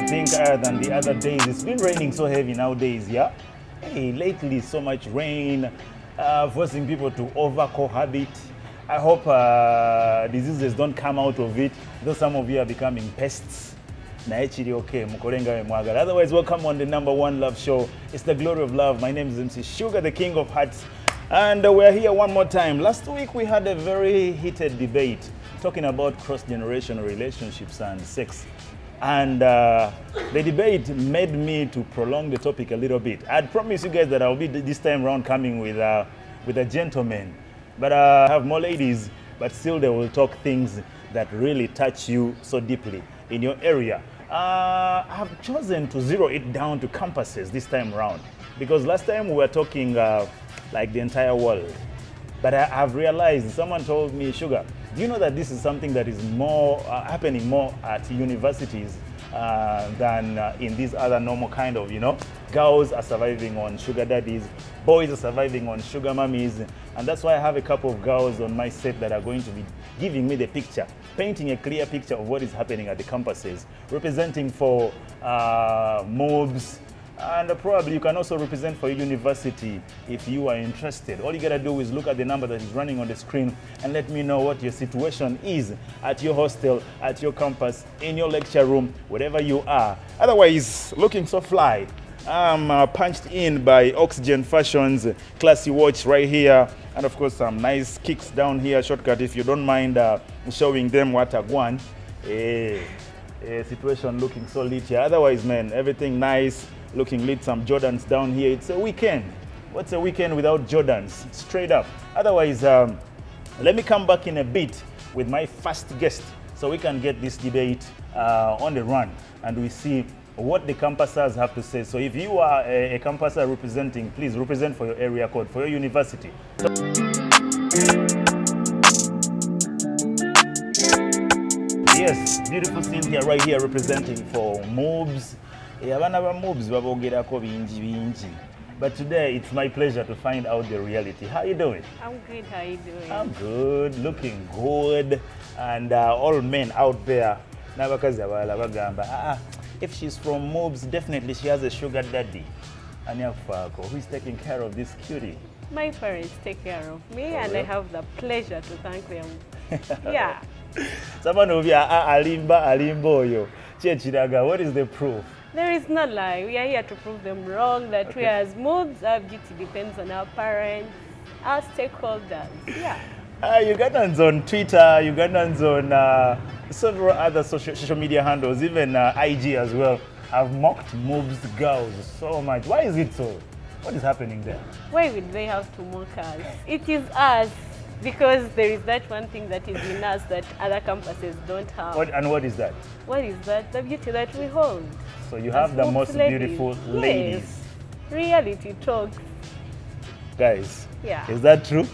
think than the other days. It's been raining so heavy nowadays, yeah? Hey, lately so much rain, forcing people to over-cohabit. I hope diseases don't come out of it, though some of you are becoming pests. Okay. Otherwise, welcome on the #1 love show. It's the glory of love. My name is MC Sugar, the king of hearts. And we're here one more time. Last week we had a very heated debate talking about cross-generational relationships and sex. And the debate made me to prolong the topic a little bit. I'd promised you guys that I'll be this time around coming with a gentleman. But I have more ladies, but still they will talk things that really touch you so deeply in your area. I have chosen to zero it down to campuses this time around. Because last time we were talking like the entire world. But I've realized, someone told me, Sugar, do you know that this is something that is more happening more at universities than in these other normal kind of, girls are surviving on sugar daddies, boys are surviving on sugar mummies, and that's why I have a couple of girls on my set that are going to be giving me the picture, painting a clear picture of what is happening at the campuses, representing for mobs, and probably you can also represent for your university if you are interested. All you gotta do is look at the number that is running on the screen and let me know what your situation is at your hostel, at your campus, in your lecture room, wherever you are. Otherwise, looking so fly. I'm punched in by Oxygen Fashion's classy watch right here. And of course, some nice kicks down here. Shortcut, if you don't mind showing them what I want. Situation looking so lit here. Otherwise, man, everything nice. Looking lit, some Jordans down here. It's a weekend. What's a weekend without Jordans? Straight up. Otherwise, let me come back in a bit with my first guest so we can get this debate on the run and we see what the campusers have to say. So if you are a campuser representing, please represent for your area code, for your university. Yes, beautiful Cynthia right here representing for MOBS. But today it's my pleasure to find out the reality. How you doing? I'm good. How you doing? I'm good, looking good, and all men out there. If she's from Mobs, definitely she has a sugar daddy. Who's taking care of this cutie? My parents take care of me, and I have the pleasure to thank them. Yeah. Someone over here, Alimboyo. What is the proof? There is no lie. We are here to prove them wrong, that we as Mobs, our duty depends on our parents, our stakeholders. Yeah. Ugandans on Twitter, Ugandans on several other social media handles, even IG as well, have mocked Mobs girls so much. Why is it so? What is happening there? Why would they have to mock us? It is us, because there is that one thing that is in us that other campuses don't have. What is that? What is that? The beauty that we hold. So you have the most beautiful ladies. Yes. Reality talks. Guys, yeah. Is that true?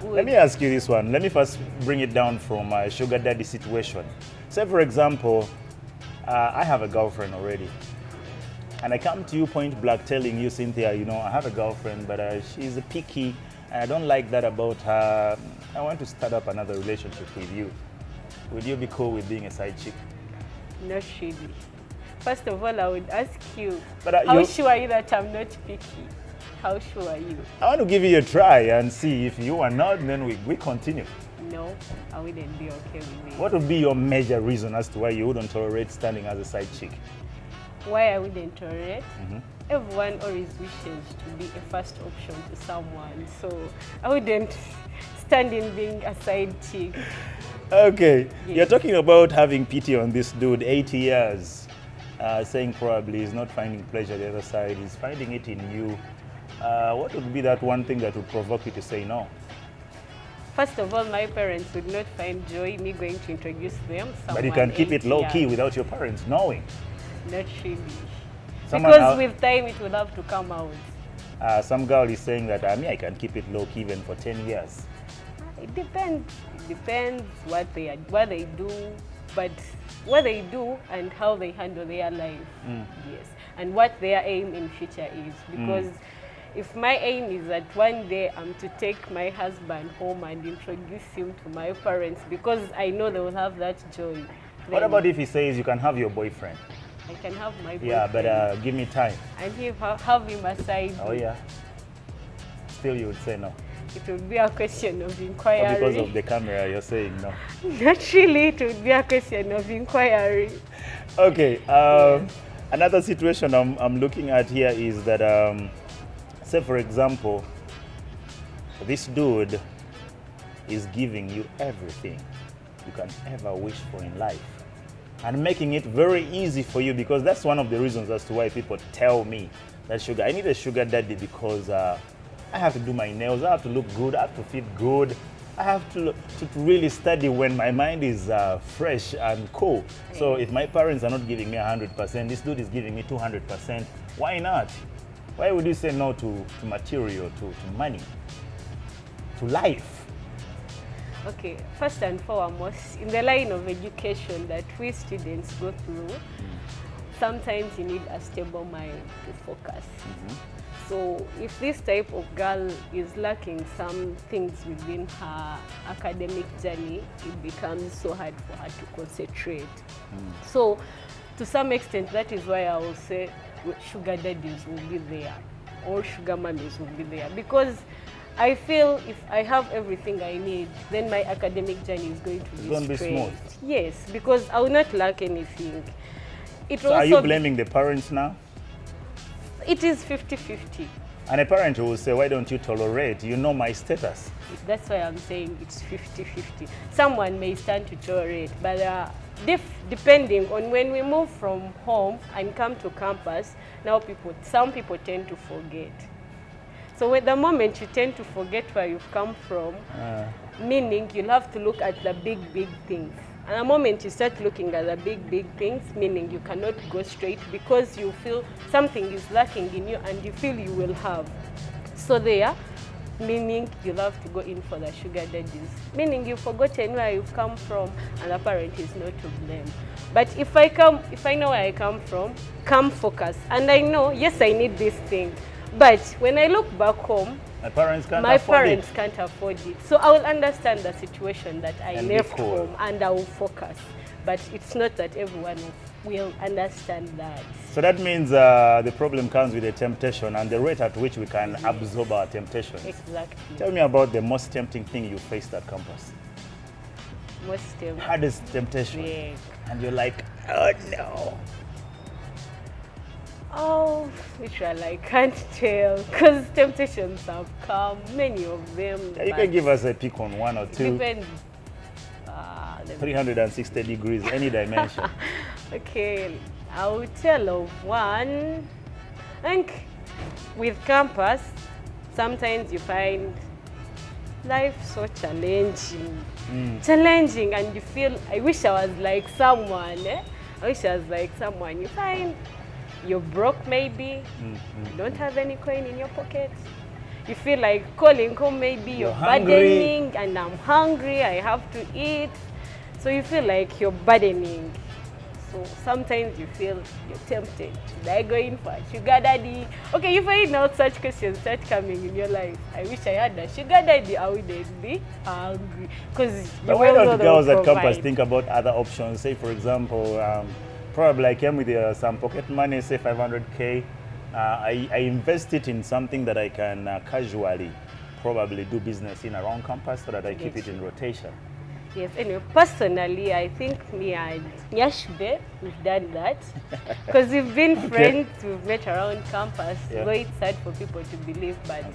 Good. Let me ask you this one. Let me first bring it down from a sugar daddy situation. Say, for example, I have a girlfriend already. And I come to you point blank telling you, Cynthia, I have a girlfriend, but she's picky. And I don't like that about her. I want to start up another relationship with you. Would you be cool with being a side chick? Not really. First of all, I would ask you, how sure are you that I'm not picky? How sure are you? I want to give you a try and see if you are not, then we continue. No, I wouldn't be okay with it. What would be your major reason as to why you wouldn't tolerate standing as a side chick? Why I wouldn't tolerate? Everyone always wishes to be a first option to someone, so I wouldn't stand in being a side chick. Okay, yes. You're talking about having pity on this dude, 80 years, saying probably he's not finding pleasure the other side, he's finding it in you. What would be that one thing that would provoke you to say no? First of all, my parents would not find joy me going to introduce them. But you can keep it low-key without your parents knowing. Not really. Someone because with time it will have to come out. Some girl is saying that I can keep it low-key even for 10 years. It depends. It depends what they do, but what they do and how they handle their life. Yes, and what their aim in future is. Because if my aim is that one day I'm to take my husband home and introduce him to my parents, because I know they will have that joy. What about if he says you can have your boyfriend? I can have my boyfriend. Yeah, but give me time. And have him aside. Oh yeah. Still, you would say no. It would be a question of inquiry. Or because of the camera, you're saying no. Not really. It would be a question of inquiry. Okay. Another situation I'm looking at here is that, say for example, this dude is giving you everything you can ever wish for in life and making it very easy for you, because that's one of the reasons as to why people tell me that I need a sugar daddy, because I have to do my nails, I have to look good, I have to feel good, I have to really study when my mind is fresh and cool. So if my parents are not giving me 100%, this dude is giving me 200%, why not? Why would you say no to material, to money, to life? Okay, first and foremost, in the line of education that we students go through, sometimes you need a stable mind to focus. So if this type of girl is lacking some things within her academic journey, it becomes so hard for her to concentrate. So to some extent, that is why I will say sugar daddies will be there, or sugar mummies will be there, because I feel if I have everything I need, then my academic journey is going to be straight. Smooth. Yes, because I will not lack anything. So are you blaming the parents now? It is 50-50. And a parent will say, why don't you tolerate? You know my status. That's why I'm saying it's 50-50. Someone may stand to tolerate, but depending on when we move from home and come to campus, now some people tend to forget. So at the moment you tend to forget where you've come from, meaning you'll have to look at the big things. And the moment you start looking at the big things, meaning you cannot go straight because you feel something is lacking in you and you feel you will have. So there, meaning you'll have to go in for the sugar daddies. Meaning you've forgotten where you've come from and the parent is not to blame. But if I know where I come from, come focus. And I know, yes, I need this thing. But when I look back home, my parents can't afford it. So I will understand the situation that I left home and I will focus. But it's not that everyone will understand that. So that means the problem comes with the temptation and the rate at which we can absorb our temptations. Exactly. Tell me about the most tempting thing you faced at campus. Most tempting. Hardest temptation. Yeah. And you're like, oh no. Oh, literally, I can't tell, because temptations have come, many of them. You can give us a pick on one or two. Depends. 360 degrees, any dimension. Okay, I will tell of one. I think with campus, sometimes you find life so challenging. Challenging, and you feel, I wish I was like someone. I wish I was like someone. You find you're broke maybe, you don't have any coin in your pocket. You feel like calling home, maybe you're burdening, and I'm hungry, I have to eat. So you feel like you're burdening. So sometimes you feel you're tempted. Should I go in for a sugar daddy? Okay, you find out such questions start coming in your life. I wish I had a sugar daddy, I wouldn't be hungry. Because but why don't girls at campus think about other options? Say, for example, probably I came with some pocket money, say 500K. I invest it in something that I can casually probably do business in around campus so that I keep it in rotation. Yes, anyway, personally, I think me and Nyashbe, we've done that. Because we've been friends, we've met around campus, though it's sad for people to believe, but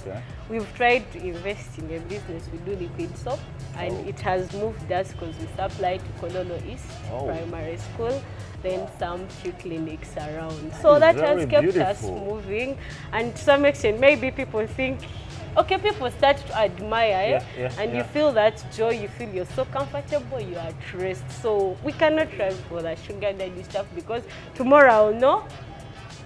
we've tried to invest in a business. We do liquid soap, and it has moved us because we supply to Kololo East Primary School, then some few clinics around. So that has kept us moving, and to some extent, maybe people think, okay, people start to admire, and you feel that joy, you feel you're so comfortable, you are at rest. So we cannot try for the sugar daddy stuff, because tomorrow I'll know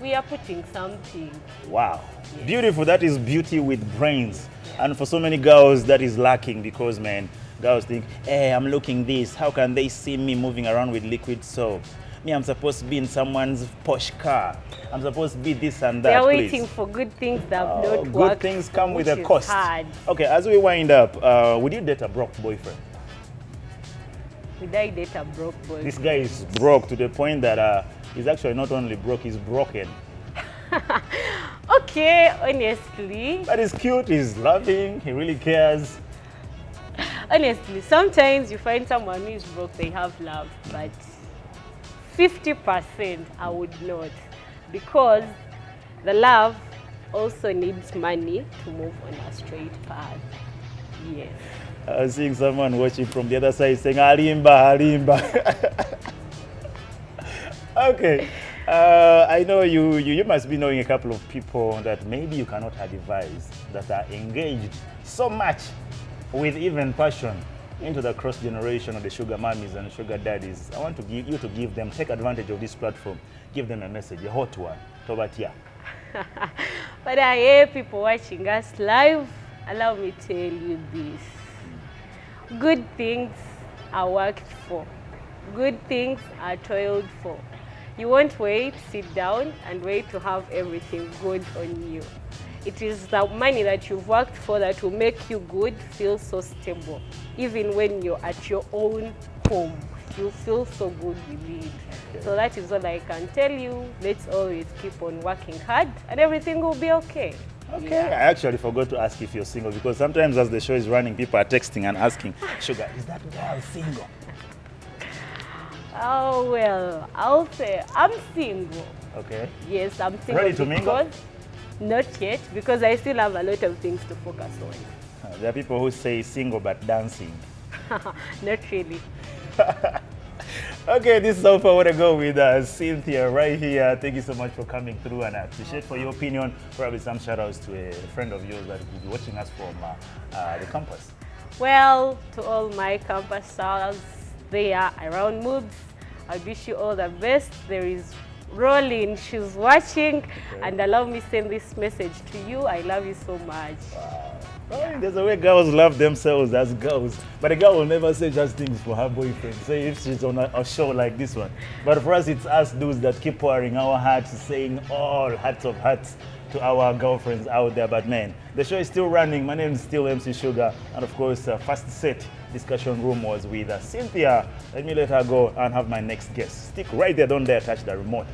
we are putting something. Wow. Yes. Beautiful. That is beauty with brains. And for so many girls, that is lacking, because, man, girls think, hey, I'm looking this. How can they see me moving around with liquid soap? Me, I'm supposed to be in someone's posh car. I'm supposed to be this and that. They're waiting for good things that have not worked. Good things come with a cost. Hard. Okay, as we wind up, would you date a broke boyfriend? Would I date a broke boyfriend? This guy is broke to the point that He's actually not only broke, he's broken. Okay, honestly. But he's cute, he's loving, he really cares. Honestly, sometimes you find someone who is broke, they have love, but 50% I would not, because the love also needs money to move on a straight path. Yes. I was seeing someone watching from the other side saying, Alimba, Alimba. Okay. I know you must be knowing a couple of people that maybe you cannot advise, that are engaged so much with even passion into the cross generation of the sugar mummies and sugar daddies. I want you to give them, take advantage of this platform, give them a message, a hot one. Tobatia. But I hear people watching us live. Allow me to tell you this. Good things are worked for. Good things are toiled for. You won't wait, sit down and wait to have everything good on you. It is the money that you've worked for that will make you good, feel so stable. Even when you're at your own home, you feel so good with it. Okay. So that is all I can tell you. Let's always keep on working hard and everything will be okay. Okay, yeah. I actually forgot to ask if you're single, because sometimes as the show is running, people are texting and asking, Sugar, is that girl single? Oh, well, I'll say I'm single. Okay. Yes, I'm single. Ready to mingle? Not yet, because I still have a lot of things to focus on. There are people who say single but dancing. Not really. Okay, this is how far I want to go with Cynthia right here. Thank you so much for coming through, and I appreciate for your opinion. Probably some shout outs to a friend of yours that will be watching us from the campus. Well, to all my campus stars there around Moobs, I wish you all the best. There is Rolling, she's watching, okay. And allow me send this message to you. I love you so much. Wow. Well, there's a way girls love themselves as girls, but a girl will never say just things for her boyfriend. Say if she's on a show like this one. But for us, it's us dudes that keep pouring our hearts, saying all hearts of hearts to our girlfriends out there. But man, the show is still running. My name is still MC Sugar, and of course, first set discussion room was with Cynthia. Let me let her go and have my next guest. Stick right there, don't dare touch the remote.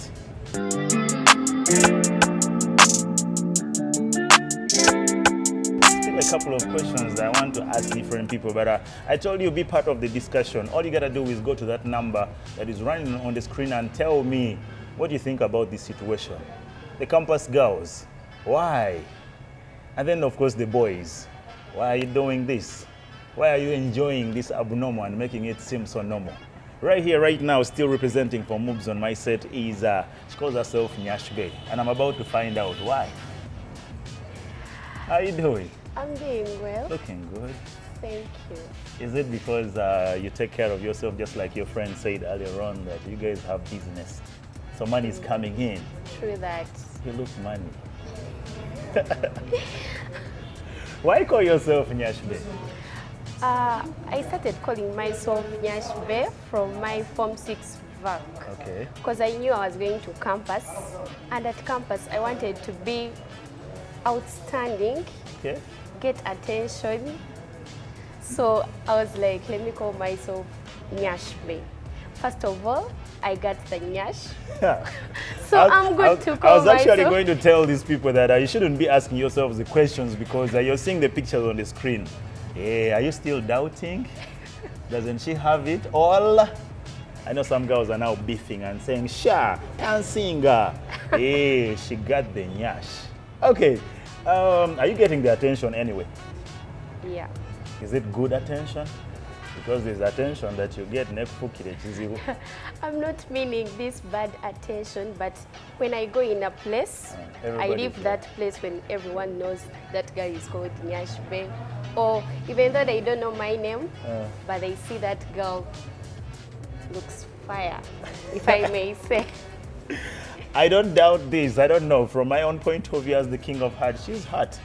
Still a couple of questions that I want to ask different people, but I told you be part of the discussion. All you gotta do is go to that number that is running on the screen and tell me what you think about this situation. The campus girls, why? And then of course the boys, why are you doing this? Why are you enjoying this abnormal and making it seem so normal? Right here, right now, still representing for Moobs on my set is, she calls herself Nyashbe, and I'm about to find out why. How are you doing? I'm doing well. Looking good. Thank you. Is it because you take care of yourself, just like your friend said earlier on, that you guys have business? So money is coming in. True that. You look money. Why call yourself Nyashbe? I started calling myself Nyashbe from my Form 6 work. Okay. Because I knew I was going to campus, and at campus I wanted to be outstanding, Okay. get attention. So I was like, let me call myself Nyashbe. First of all, I got the Nyash. So I'm good to call I was actually myself. going to tell these people that you shouldn't be asking yourselves the questions, because you're seeing the pictures on the screen. Hey, are you still doubting? Doesn't she have it all? I know some girls are now beefing and saying, Sha, dancing. Hey, she got the Nyash. Okay, are you getting the attention anyway? Yeah. Is it good attention? Because there's attention that you get I'm not meaning this bad attention, but when I go in a place, I leave that place when everyone knows that guy is called Nyashbe. Or even though they don't know my name, but they see that girl looks fire, if I may say. I don't doubt this. I don't know. From my own point of view as the king of hearts, she's hot.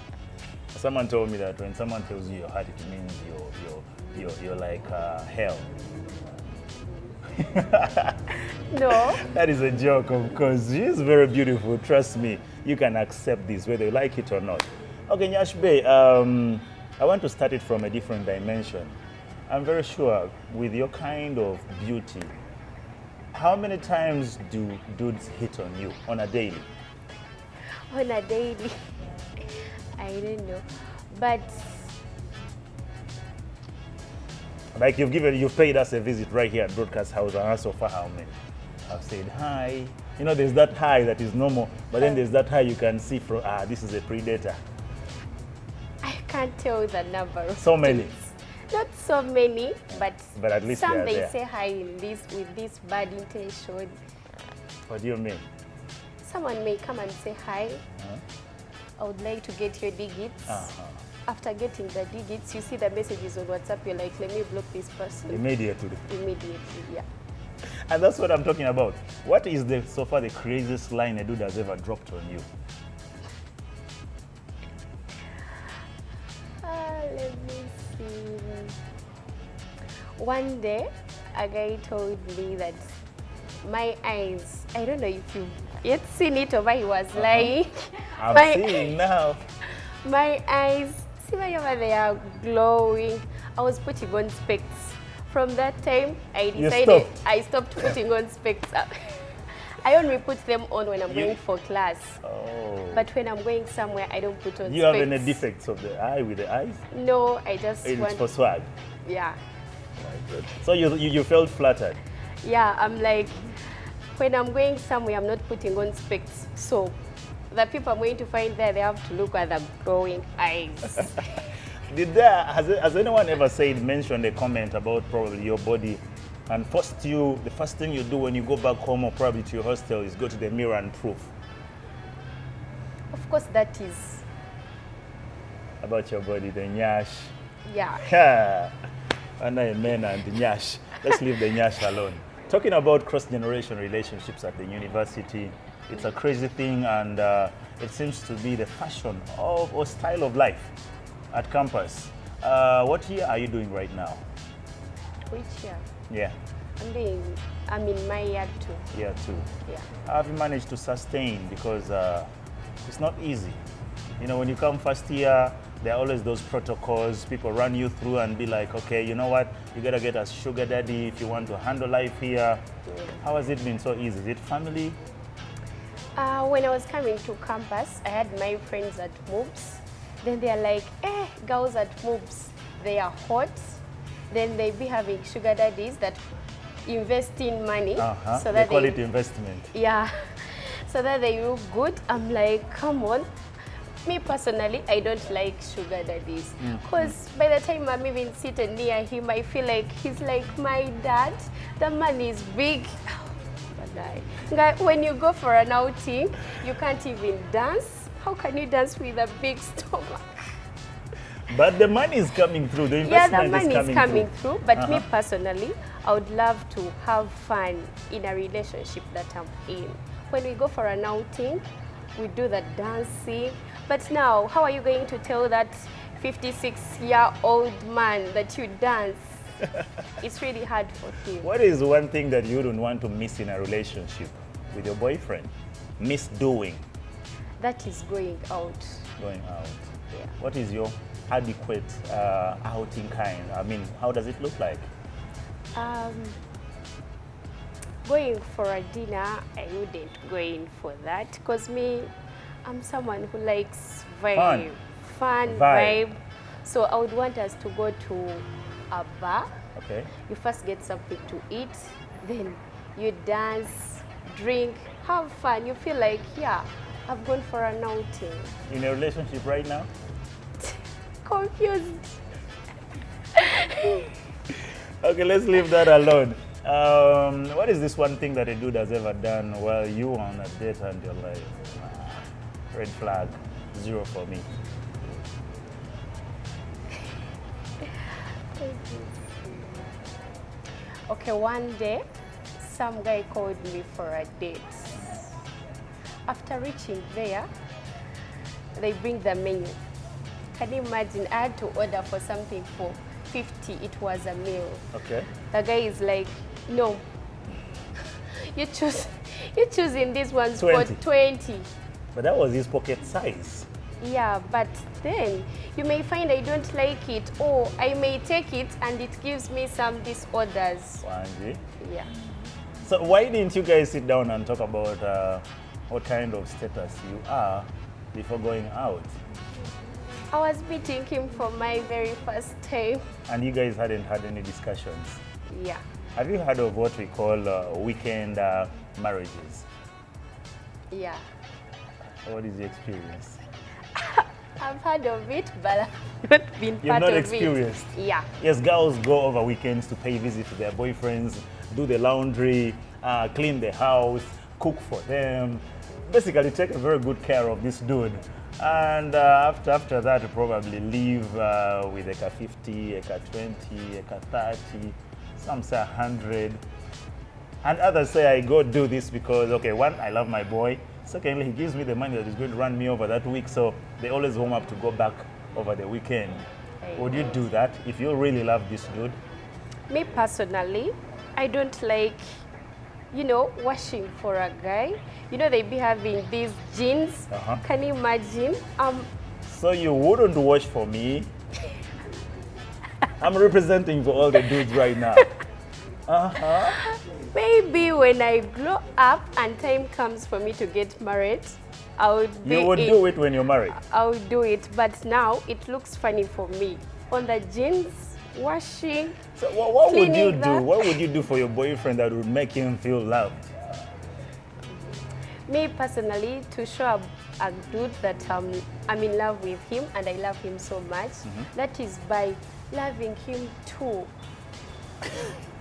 Someone told me that when someone tells you you're hot, it means you're like hell. No. That is a joke, of course. She's very beautiful. Trust me. You can accept this, whether you like it or not. Okay, Nyashbe, I want to start it from a different dimension. I'm very sure with your kind of beauty, How many times do dudes hit on you on a daily? On a daily, I don't know, but Like you've paid us a visit right here at Broadcast House, and so far how many? I've said hi. You know, there's that hi that is normal, but then there's that hi you can see from, this is a predator. I can't tell the number of So many. dudes. Not so many, but But at least some they are there. say hi with this bad intention. What do you mean? Someone may come and say hi. Huh? I would like to get your digits. Uh-huh. After getting the digits, you see the messages on WhatsApp. You're like, let me block this person Immediately. immediately. Yeah. And that's what I'm talking about. What is so far the craziest line a dude has ever dropped on you? Let me see. One day, a guy told me that my eyes, I don't know if you've yet seen it or why he was lying. I'm My- seeing now. My eyes, see whenever they are glowing. I was putting on specs. From that time, I stopped putting on specs. I only put them on when I'm going for class. Oh. But when I'm going somewhere, I don't put on Do you specs. have any defects of the eye with the eyes? No, I just It's want. for swag. Yeah. So you felt flattered. Yeah, I'm like, when I'm going somewhere, I'm not putting on specs. So the people I'm going to find there, they have to look at the glowing eyes. Has anyone ever mentioned a comment about probably your body and the first thing you do when you go back home or probably to your hostel is go to the mirror and proof Of course, that is, about your body, the nyash? yeah. And men and the nyash. Let's leave the nyash alone. Talking about cross-generation relationships at the university, it's a crazy thing, and it seems to be the fashion or style of life at campus. What year are you doing right now? Which year? Yeah, I'm in my year 2. year 2. Yeah. How have you managed to sustain? Because it's not easy. You know, when you come first year, there are always those protocols. People run you through and be like, okay, you know what? You gotta get a sugar daddy if you want to handle life here. How has it been so easy? Is it family? When I was coming to campus, I had my friends at MOOPS. Then they are like, girls at MOOPS, they are hot. Then they be having sugar daddies that invest in money. So they call it investment. Yeah, so that they look good. I'm like, come on. Me personally, I don't like sugar daddies. Because by the time I'm even seated near him, I feel like he's like my dad. The man is big. When you go for an outing, you can't even dance. How can you dance with a big stomach? But the money is coming through. The Yeah, investment the money is coming through. through. But me personally, I would love to have fun in a relationship that I'm in. When we go for an outing, we do the dancing. But now, how are you going to tell that 56-year-old man that you dance? It's really hard for him. What is one thing that you don't want to miss in a relationship with your boyfriend? Miss doing? That is going out. Going out. Yeah. What is your adequate outing kind? I mean, how does it look like? Going for a dinner, I wouldn't go in for that because I'm someone who likes fun vibe. So I would want us to go to a bar. Okay. You first get something to eat, then you dance, drink, have fun. You feel like, yeah, I've gone for an outing. In a relationship right now? Confused. Okay, let's leave that alone. What is this one thing that a dude has ever done while you were on a date and you're like, red flag, 0 for me? Okay, one day, some guy called me for a date. After reaching there, they bring the menu. Can you imagine? I had to order for something for 50. It was a meal. Okay. The guy is like, no. You choose. You're choosing these ones 20. for 20. But that was his pocket size. Yeah, but then you may find I don't like it, or I may take it and it gives me some disorders. Wanji. Yeah. So why didn't you guys sit down and talk about what kind of status you are before going out? I was meeting him for my very first time. And you guys hadn't had any discussions? Yeah. Have you heard of what we call weekend marriages? Yeah. What is the experience? I've heard of it, but I've not been You've part not of experienced? it. Yeah. Yes, girls go over weekends to pay visit to their boyfriends, do the laundry, clean the house, cook for them. Basically take a very good care of this dude. And after that, you probably leave with a 50, a 20, a 30, some say 100. And others say I go do this because, okay, one, I love my boy. Secondly, he gives me the money that is going to run me over that week, so they always warm up to go back over the weekend. Would you do that if you really love this dude? Me personally, I don't like, washing for a guy. They be having these jeans. Can you imagine? So you wouldn't wash for me? I'm representing for all the dudes right now. Maybe when I grow up and time comes for me to get married, I would be You would do it when you're married? I would do it, but now it looks funny for me. On the jeans, washing. So what would you do? that. What would you do for your boyfriend that would make him feel loved? Me personally, to show a dude that I'm in love with him and I love him so much, that is by loving him too.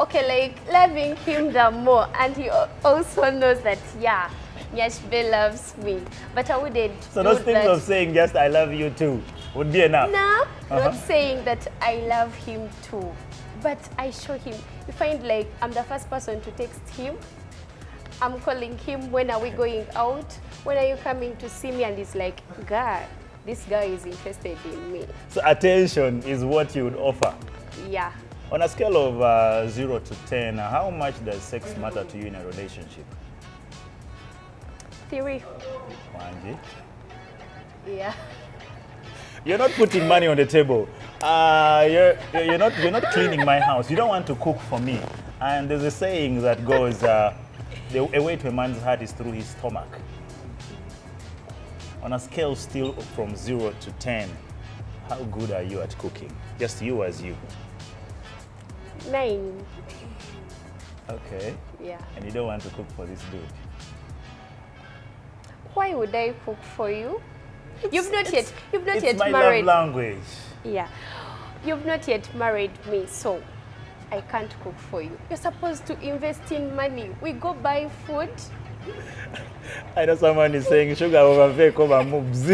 Okay, like loving him the more, and he also knows that, yeah, Nyashbe loves me, but I wouldn't. So those things of saying just I love you too would be enough? No, not saying that I love him too, but I show him. You find like I'm the first person to text him. I'm calling him, when are we going out? When are you coming to see me? And he's like, God, this guy is interested in me. So attention is what you would offer? Yeah. On a scale of 0 to 10, how much does sex matter to you in a relationship? 3. Wanji? Yeah. You're not putting money on the table. You're not cleaning my house. You don't want to cook for me. And there's a saying that goes, a way to a man's heart is through his stomach. On a scale still from 0 to 10, how good are you at cooking? Just you as you. 9. Okay. Yeah. And you don't want to cook for this dude? Why would I cook for you? You've not yet It's my married. love language. Yeah. You've not yet married me, so I can't cook for you. You're supposed to invest in money. We go buy food. I know someone is saying sugar over fake over moves.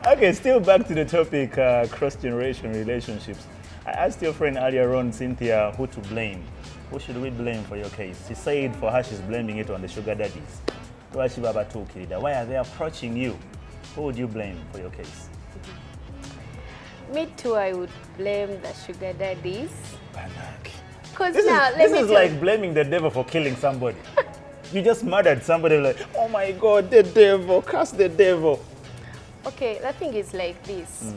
Okay, still back to the topic, cross-generation relationships. I asked your friend earlier on, Cynthia, who to blame. Who should we blame for your case? She said for her she's blaming it on the sugar daddies. Why are they approaching you? Who would you blame for your case? Me too, I would blame the sugar daddies. Banak. Because This now, is like blaming the devil for killing somebody. You just murdered somebody, like, oh my God, the devil, curse the devil. Okay, the thing is like this.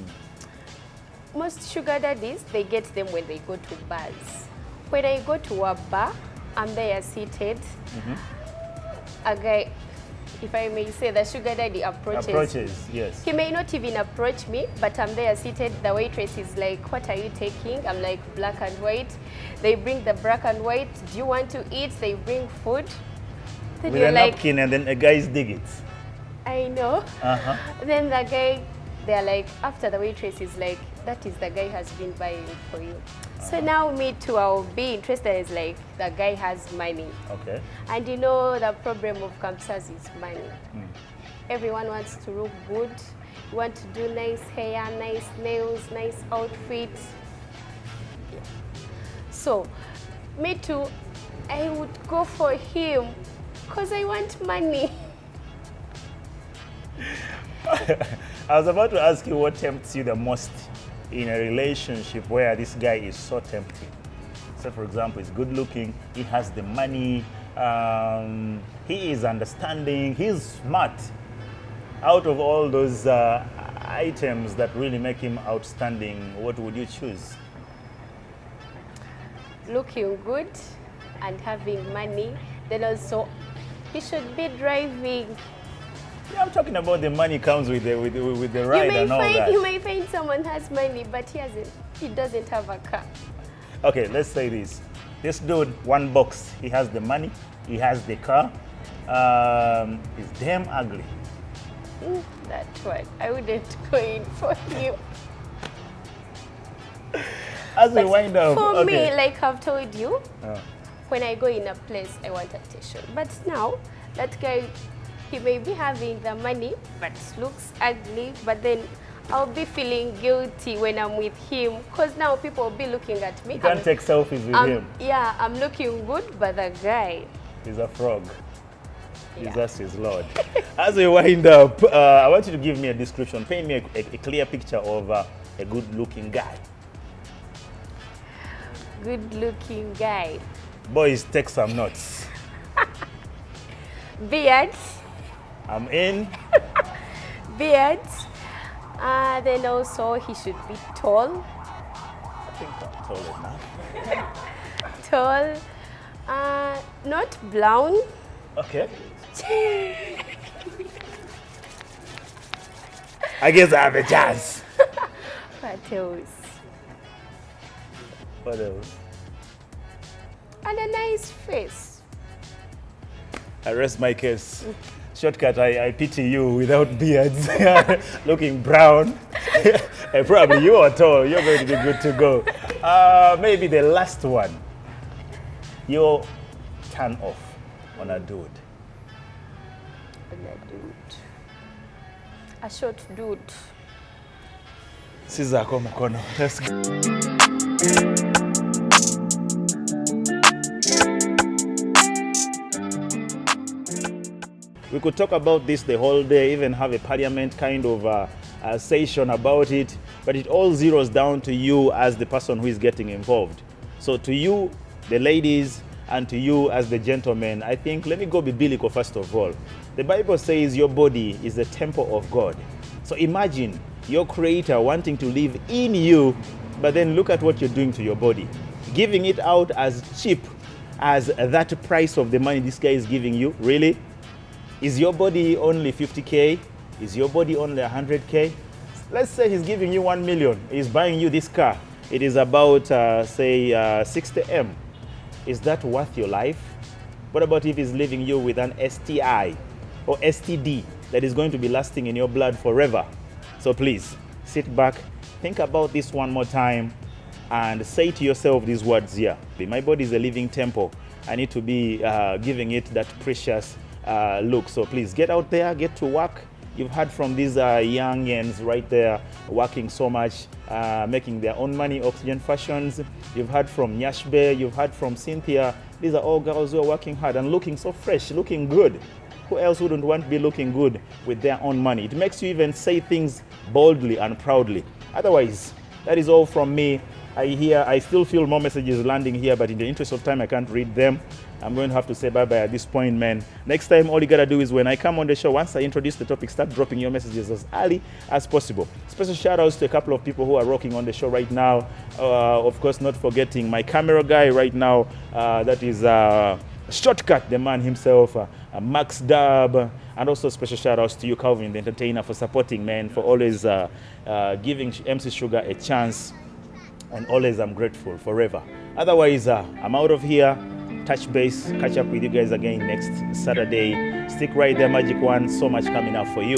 Most sugar daddies, they get them when they go to bars. When I go to a bar, I'm there seated. A guy, if I may say, the sugar daddy approaches. Yes. He may not even approach me, but I'm there seated. The waitress is like, what are you taking? I'm like, black and white. They bring the black and white. Do you want to eat? They bring food. Then With you're a like, napkin and then a guy's dig it. I know. Then the guy, they're like, after the waitress is like, that is the guy has been buying for you. So now me too, I'll be interested. Is like, the guy has money. Okay. And you know the problem of campsite is money. Everyone wants to look good. You want to do nice hair, nice nails, nice outfits. Yeah. So, me too, I would go for him because I want money. I was about to ask you what tempts you the most in a relationship where this guy is so tempting. So for example, he's good looking, he has the money, he is understanding, he's smart. Out of all those items that really make him outstanding, what would you choose? looking good and having money. Then also, he should be driving. Yeah, I'm talking about the money comes with the ride and all that. You may find someone has money, but he doesn't have a car. Okay, let's say this. This dude, one box, he has the money, he has the car. He's damn ugly. That one, I wouldn't go in for him. As we wind up, for me, like I've told you, when I go in a place, I want attention. But now, that guy, he may be having the money, but looks ugly. But then I'll be feeling guilty when I'm with him, because now people will be looking at me. You can't take selfies with him. Yeah, I'm looking good, but the guy, he's a frog. yeah. Jesus is Lord. As we wind up, I want you to give me a description. Paint me a clear picture of a good-looking guy. Good-looking guy. Boys, take some notes. Beard. I'm in. Beard. Then also he should be tall. I think I'm tall enough. Tall. Not brown. Okay. I guess I have a chance. What else? What else? And a nice face. I rest my case. Shortcut, I pity you without beards, looking brown. Probably you are tall, you're going to be good to go. Maybe the last one. Your turn off on a dude. On a dude. A short dude. Sizako mukono. Let's go. We could talk about this the whole day, even have a parliament kind of a session about it, but it all zeroes down to you as the person who is getting involved. So to you, the ladies, and to you as the gentlemen, I think, let me go biblical first of all. The Bible says your body is the temple of God. So imagine your creator wanting to live in you, but then look at what you're doing to your body. Giving it out as cheap as that price of the money this guy is giving you, really? Is your body only 50K? Is your body only 100K? Let's say he's giving you 1 million. He's buying you this car. It is about, say, 60M. Is that worth your life? What about if he's leaving you with an STI or STD that is going to be lasting in your blood forever? So please, sit back, think about this one more time, and say to yourself these words here. My body is a living temple. I need to be giving it that precious look. So please get out there, get to work. You've heard from these youngins right there working so much, making their own money, Oxygen Fashions. You've heard from Nyashbe, you've heard from Cynthia. These are all girls who are working hard and looking so fresh, looking good. Who else wouldn't want to be looking good with their own money? It makes you even say things boldly and proudly. Otherwise, that is all from me. I still feel more messages landing here, but in the interest of time, I can't read them. I'm going to have to say bye-bye at this point, man. Next time, all you gotta do is when I come on the show, once I introduce the topic, start dropping your messages as early as possible. Special shout-outs to a couple of people who are rocking on the show right now. Of course, not forgetting my camera guy right now. That is Shortcut, the man himself, Max Dub. And also special shout-outs to you, Calvin, the entertainer, for supporting, man, for always giving MC Sugar a chance. And always I'm grateful forever. Otherwise, I'm out of here. Touch base, catch up with you guys again next Saturday. Stick right there, Magic One. So much coming up for you.